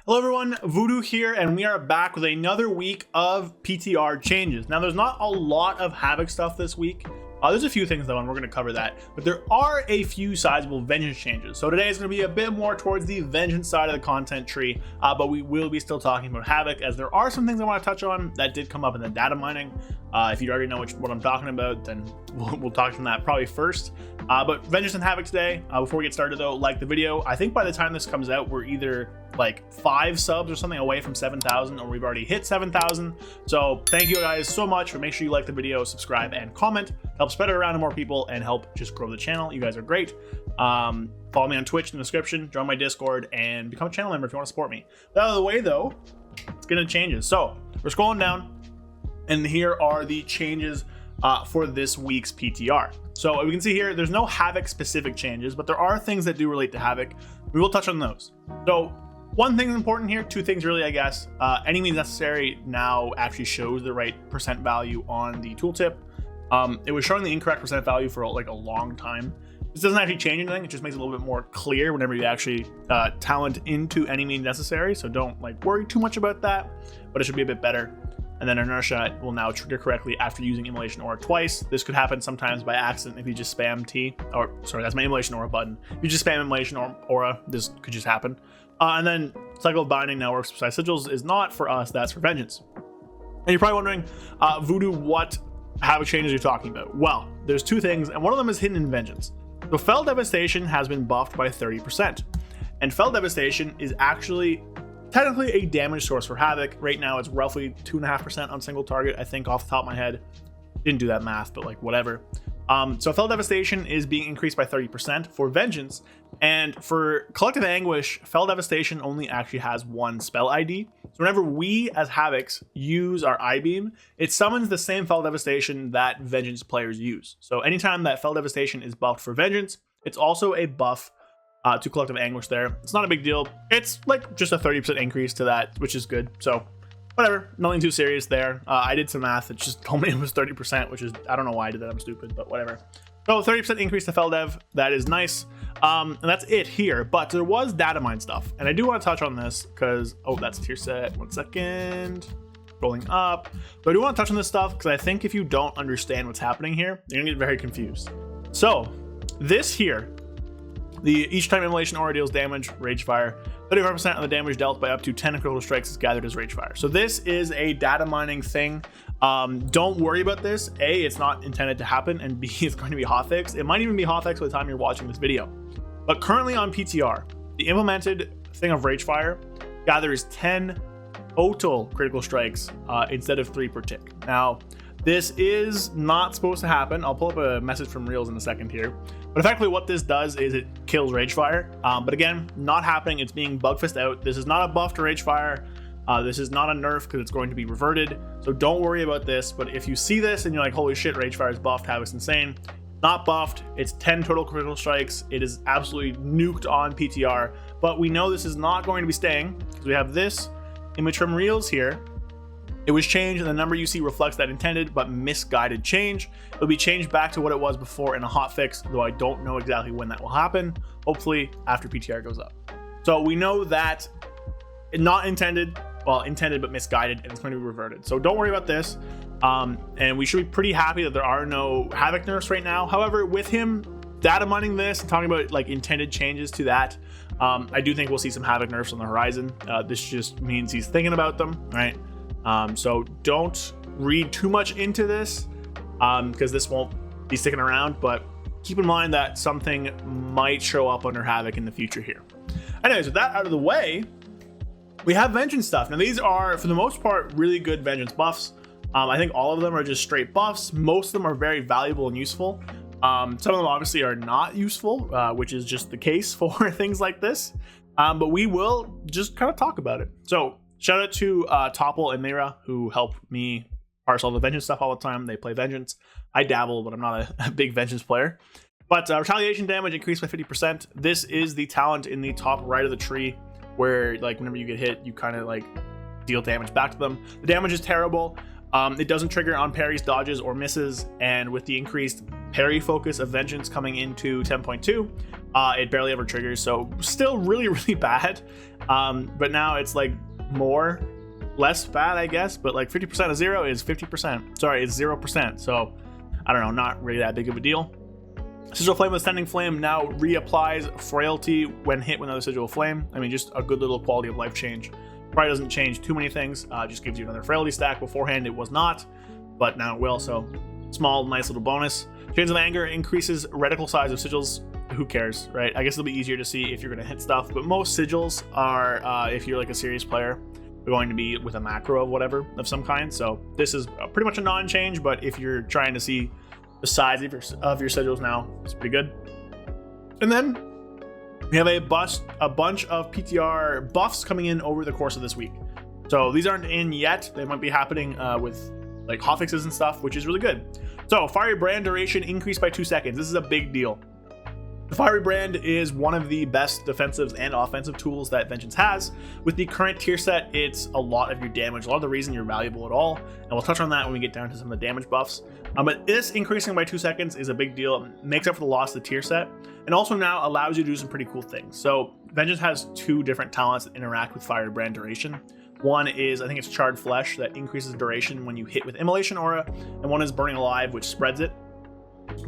Hello everyone, Voodoo here, and we are back with another week of PTR changes. Now there's not a lot of Havoc stuff this week. There's a few things though, and we're going to cover that. But there are a few sizable Vengeance changes. So today is going to be a bit more towards the Vengeance side of the content tree, but we will be still talking about Havoc, as there are some things I want to touch on that did come up in the data mining. If you already know what I'm talking about, then we'll talk from that probably first. But Vengeance and Havoc today. Before we get started though, like the video. I think by the time this comes out, we're either like 5 subs or something away from 7,000, or we've already hit 7,000. So thank you guys so much. Make sure you like the video, subscribe, and comment. Help spread it around to more people and help just grow the channel. You guys are great. Follow me on Twitch in the description, join my Discord, and become a channel member if you want to support me. That out of the way though, it's gonna changes. So we're scrolling down, and here are the changes for this week's PTR. So we can see here, there's no Havoc specific changes, but there are things that do relate to Havoc. We will touch on those. So one thing important here, two things really, I guess. Any means necessary now actually shows the right percent value on the tooltip. It was showing the incorrect percent value for like a long time. This doesn't actually change anything. It just makes it a little bit more clear whenever you actually talent into any means necessary. So don't like worry too much about that, but it should be a bit better. And then inertia will now trigger correctly after using immolation aura twice. This could happen sometimes by accident if you just spam T, or sorry, that's my immolation aura button. If you just spam immolation aura, this could just happen. And then cycle of binding now works for sigils, is not for us, that's for Vengeance. And you're probably wondering, Voodoo, what Havoc changes you're talking about? Well, there's two things, and one of them is hidden in Vengeance. So Fell Devastation has been buffed by 30%. And Fell Devastation is actually technically a damage source for Havoc. Right now it's roughly 2.5% on single target, I think, off the top of my head. Didn't do that math, but like whatever. So Fell Devastation is being increased by 30% for Vengeance, and for Collective Anguish, Fell Devastation only actually has one spell ID. So whenever we as Havocs use our I-Beam, it summons the same Fell Devastation that Vengeance players use. So anytime that Fell Devastation is buffed for Vengeance, it's also a buff to Collective Anguish there. It's not a big deal. It's like just a 30% increase to that, which is good. So whatever, nothing too serious there. I did some math. It just told me it was 30%, which is, I don't know why I did that. I'm stupid, but whatever. So 30% increase to Fell Dev. That is nice. And that's it here. But there was data mine stuff. And I do want to touch on this because, oh, that's tier set. 1 second. Rolling up. But I do want to touch on this stuff because I think if you don't understand what's happening here, you're going to get very confused. So this here, each time immolation aura deals damage, ragefire, 35% of the damage dealt by up to 10 critical strikes is gathered as ragefire. So this is a data mining thing. Don't worry about this. A, it's not intended to happen, and B, it's going to be hotfixed. It might even be hotfixed by the time you're watching this video. But currently on PTR, the implemented thing of ragefire gathers 10 total critical strikes instead of 3 per tick. Now, this is not supposed to happen. I'll pull up a message from Reels in a second here. But effectively what this does is it kills Ragefire. But again, not happening. It's being bug fixed out. This is not a buff to Ragefire. This is not a nerf because it's going to be reverted. So don't worry about this. But if you see this and you're like, holy shit, Ragefire is buffed, Havoc's insane. Not buffed. It's 10 total critical strikes. It is absolutely nuked on PTR. But we know this is not going to be staying because we have this image from Reels here. It was changed, and the number you see reflects that intended but misguided change. It'll be changed back to what it was before in a hotfix, though I don't know exactly when that will happen. Hopefully after PTR goes up. So we know that not intended, well, intended but misguided, and it's going to be reverted. So don't worry about this. And we should be pretty happy that there are no Havoc nerfs right now. However, with him data mining this and talking about like intended changes to that, I do think we'll see some Havoc nerfs on the horizon. This just means he's thinking about them, right? So don't read too much into this because this won't be sticking around, but keep in mind that something might show up under Havoc in the future here. Anyways, with that out of the way, we have Vengeance stuff. Now these are, for the most part, really good Vengeance buffs. I think all of them are just straight buffs. Most of them are very valuable and useful. Some of them obviously are not useful, which is just the case for things like this. But we will just kind of talk about it. So shout out to Topple and Mira, who help me parse all the Vengeance stuff all the time. They play Vengeance. I dabble, but I'm not a big Vengeance player. But retaliation damage increased by 50%. This is the talent in the top right of the tree, where like whenever you get hit, you kind of like deal damage back to them. The damage is terrible. It doesn't trigger on parries, dodges, or misses, and with the increased parry focus of Vengeance coming into 10.2, It barely ever triggers, so still really, really bad. But now it's like less bad, I guess. But like 50% of 0 is 50%. Sorry, it's 0%. So I don't know, not really that big of a deal. Sigil Flame with Ascending Flame now reapplies Frailty when hit with another Sigil Flame. I mean, just a good little quality of life change. Probably doesn't change too many things. Just gives you another Frailty stack. Beforehand, it was not, but now it will. So small, nice little bonus. Chains of Anger increases reticle size of sigils. Who cares, right? I guess it'll be easier to see if you're going to hit stuff, but most sigils are, if you're like a serious player, they're going to be with a macro of whatever, of some kind. So this is pretty much a non-change, but if you're trying to see the size of your sigils now, it's pretty good. And then we have a bunch of PTR buffs coming in over the course of this week. So these aren't in yet. They might be happening with like hotfixes and stuff, which is really good. So Fiery Brand duration increased by 2 seconds. This is a big deal. The Fiery Brand is one of the best defensive and offensive tools that Vengeance has. With the current tier set, it's a lot of your damage, a lot of the reason you're valuable at all, and we'll touch on that when we get down to some of the damage buffs. But this increasing by 2 seconds is a big deal. It makes up for the loss of the tier set, and also now allows you to do some pretty cool things. So Vengeance has 2 different talents that interact with Fiery Brand duration. One is, I think it's Charred Flesh, that increases duration when you hit with Immolation Aura, and one is Burning Alive, which spreads it.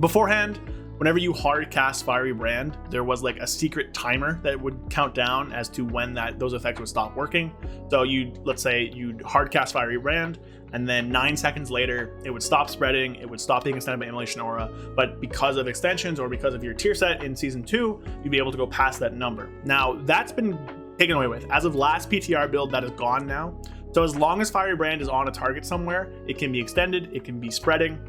Beforehand, whenever you hard cast Fiery Brand, there was like a secret timer that would count down as to when those effects would stop working. So let's say you'd hard cast Fiery Brand, and then 9 seconds later, it would stop spreading, it would stop being extended by Immolation Aura, but because of extensions or because of your tier set in Season 2, you'd be able to go past that number. Now, that's been taken away with. As of last PTR build, that is gone now. So as long as Fiery Brand is on a target somewhere, it can be extended, it can be spreading.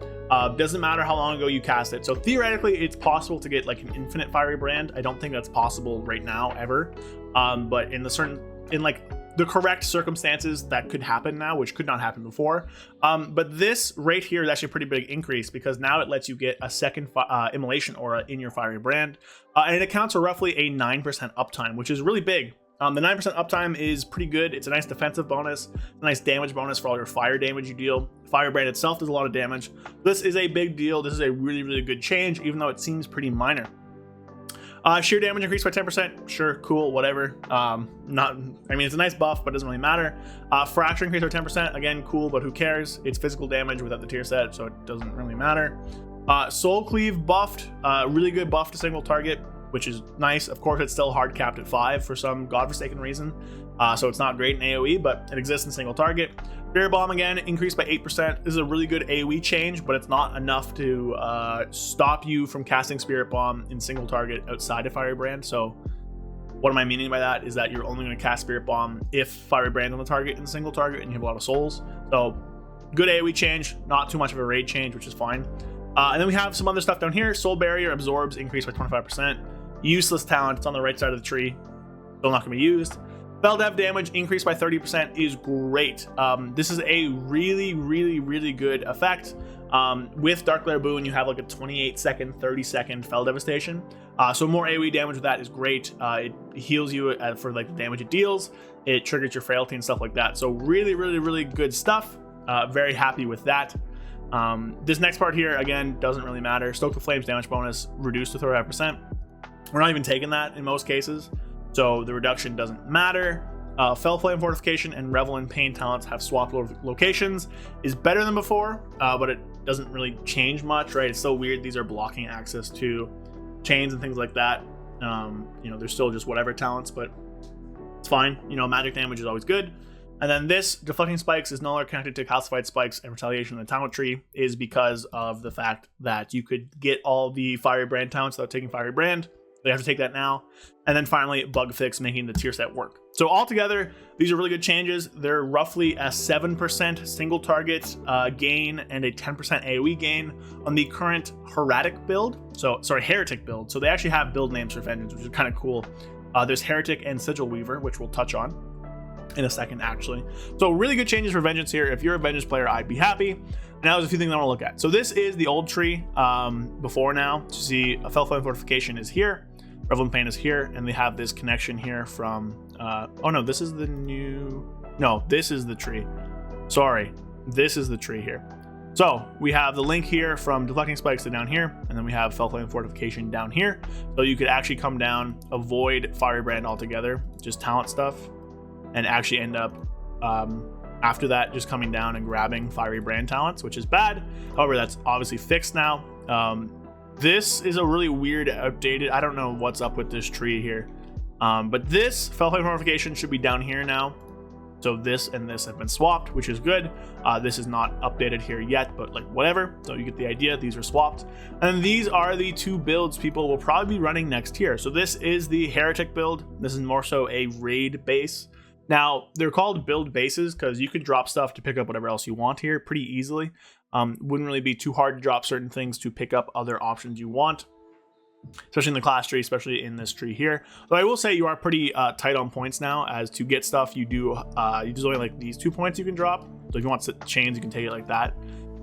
Doesn't matter how long ago you cast it. So theoretically, it's possible to get like an infinite Fiery Brand. I don't think that's possible right now ever. But in the correct circumstances, that could happen now, which could not happen before. But this right here is actually a pretty big increase because now it lets you get a second Immolation Aura in your Fiery Brand. And it accounts for roughly a 9% uptime, which is really big. The 9% uptime is pretty good. It's a nice defensive bonus, a nice damage bonus for all your fire damage you deal. Fire Brand itself does a lot of damage. This is a big deal. This is a really, really good change, even though it seems pretty minor. Sheer damage increased by 10%. Sure, cool, whatever. It's a nice buff, but it doesn't really matter. Fracture increased by 10%. Again, cool, but who cares? It's physical damage without the tier set, so it doesn't really matter. Soul Cleave buffed. Really good buff to single target, which is nice. Of course, it's still hard capped at 5 for some godforsaken reason. So it's not great in AoE, but it exists in single target. Spirit Bomb again increased by 8%. This is a really good AoE change, but it's not enough to stop you from casting Spirit Bomb in single target outside of Fiery Brand. So what am I meaning by that is that you're only going to cast Spirit Bomb if Fiery Brand on the target in single target and you have a lot of souls. So good AoE change, not too much of a raid change, which is fine. And then we have some other stuff down here. Soul Barrier absorbs increased by 25%. Useless talent, it's on the right side of the tree. Still not going to be used. Spell Dev damage increased by 30% is great. This is a really, really, really good effect. With Dark Glare Boon, you have like a 28-second, 30-second Fel Devastation. So more AoE damage with that is great. It heals you for like the damage it deals. It triggers your frailty and stuff like that. So really, really, really good stuff. Very happy with that. This next part here, again, doesn't really matter. Stoke the Flames damage bonus reduced to 35%. We're not even taking that in most cases, so the reduction doesn't matter. Fell Flame Fortification and Revel in Pain talents have swapped locations. Is better than before, but it doesn't really change much, right? It's so weird. These are blocking access to chains and things like that. They're still just whatever talents, but it's fine. Magic damage is always good. And then this Deflecting Spikes is no longer connected to Calcified Spikes and Retaliation in the talent tree, is because of the fact that you could get all the Fiery Brand talents without taking Fiery Brand. They have to take that now. And then finally, Bug Fix, making the tier set work. So altogether, these are really good changes. They're roughly a 7% single target gain and a 10% AoE gain on the current Heretic build. Heretic build. So they actually have build names for Vengeance, which is kind of cool. There's Heretic and Sigil Weaver, which we'll touch on in a second, actually. So really good changes for Vengeance here. If you're a Vengeance player, I'd be happy. Now there's a few things I want to look at. So this is the old tree before now. To see a Fell Flame Fortification is here. Revel in Pain is here, and they have this connection here from this is the tree. Sorry, this is the tree here. So we have the link here from deflecting spikes to down here, and then we have Felflame fortification down here. So you could actually come down, avoid firebrand altogether, just talent stuff, and actually end up after that just coming down and grabbing fiery brand talents, which is bad. However, that's obviously fixed now. This is a really weird outdated, I don't know what's up with this tree here, but this Felflame fortification should be down here now. So this and this have been swapped, which is good. This is not updated here yet, but like whatever. So you get the idea. These are swapped. And these are the two builds people will probably be running next year. So this is the Heretic build. This is more so a raid base. Now, they're called build bases because you can drop stuff to pick up whatever else you want here pretty easily. Wouldn't really be too hard to drop certain things to pick up other options you want, especially in the class tree, especially in this tree here. Though I will say you are pretty tight on points now. As to get stuff, you do there's only like these 2 points you can drop. So if you want chains, you can take it like that.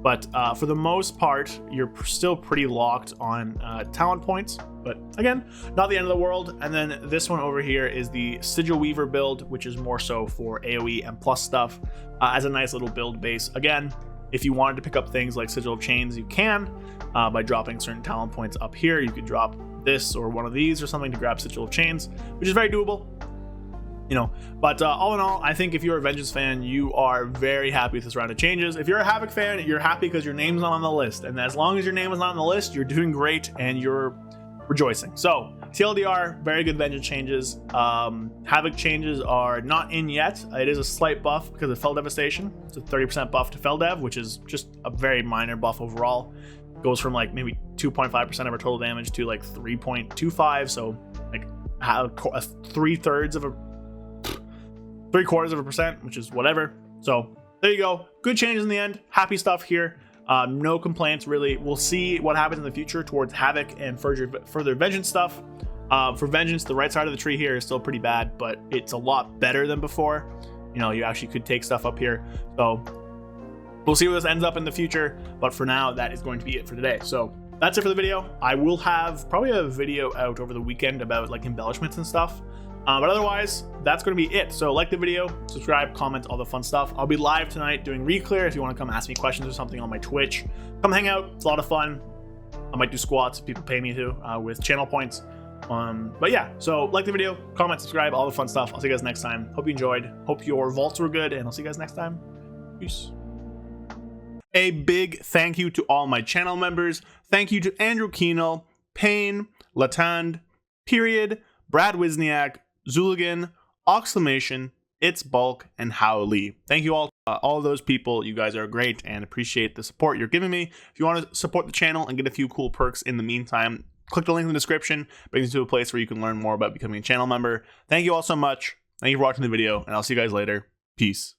But for the most part, you're still pretty locked on talent points. But again, not the end of the world. And then this one over here is the Sigil Weaver build, which is more so for AoE and plus stuff as a nice little build base. Again, if you wanted to pick up things like Sigil of Chains, you can by dropping certain talent points up here. You could drop this or one of these or something to grab Sigil of Chains, which is very doable. You know, but all in all, I think if you're a Vengeance fan, you are very happy with this round of changes. If you're a Havoc fan, you're happy because your name's not on the list. And as long as your name is not on the list, you're doing great and you're rejoicing. So TLDR, very good Vengeance changes. Havoc changes are not in yet. It is a slight buff because of Fell Devastation. It's a 30% buff to Fell Dev, which is just a very minor buff overall. It goes from like maybe 2.5% of our total damage to like 3.25. So like three-quarters of a percent, which is whatever. So there you go. Good changes in the end. Happy stuff here. No complaints really. We'll see what happens in the future towards Havoc and further Vengeance stuff. For Vengeance, the right side of the tree here is still pretty bad, but it's a lot better than before. You know, you actually could take stuff up here. So we'll see where this ends up in the future. But for now, that is going to be it for today. So that's it for the video. I will have probably a video out over the weekend about like embellishments and stuff. But otherwise, that's going to be it. So like the video, subscribe, comment, all the fun stuff. I'll be live tonight doing Reclear. If you want to come ask me questions or something on my Twitch, come hang out. It's a lot of fun. I might do squats if people pay me to with channel points. But yeah, so like the video, comment, subscribe, all the fun stuff. I'll see you guys next time. Hope you enjoyed. Hope your vaults were good, and I'll see you guys next time. Peace. A big thank you to all my channel members. Thank you to Andrew Keenel, Payne, Latand, Period, Brad Wisniak, Zooligan, Oxclamation, It's Bulk, and Howley. Thank you all of those people. You guys are great and appreciate the support you're giving me. If you want to support the channel and get a few cool perks in the meantime, click the link in the description. Brings you to a place where you can learn more about becoming a channel member. Thank you all so much. Thank you for watching the video, and I'll see you guys later. Peace.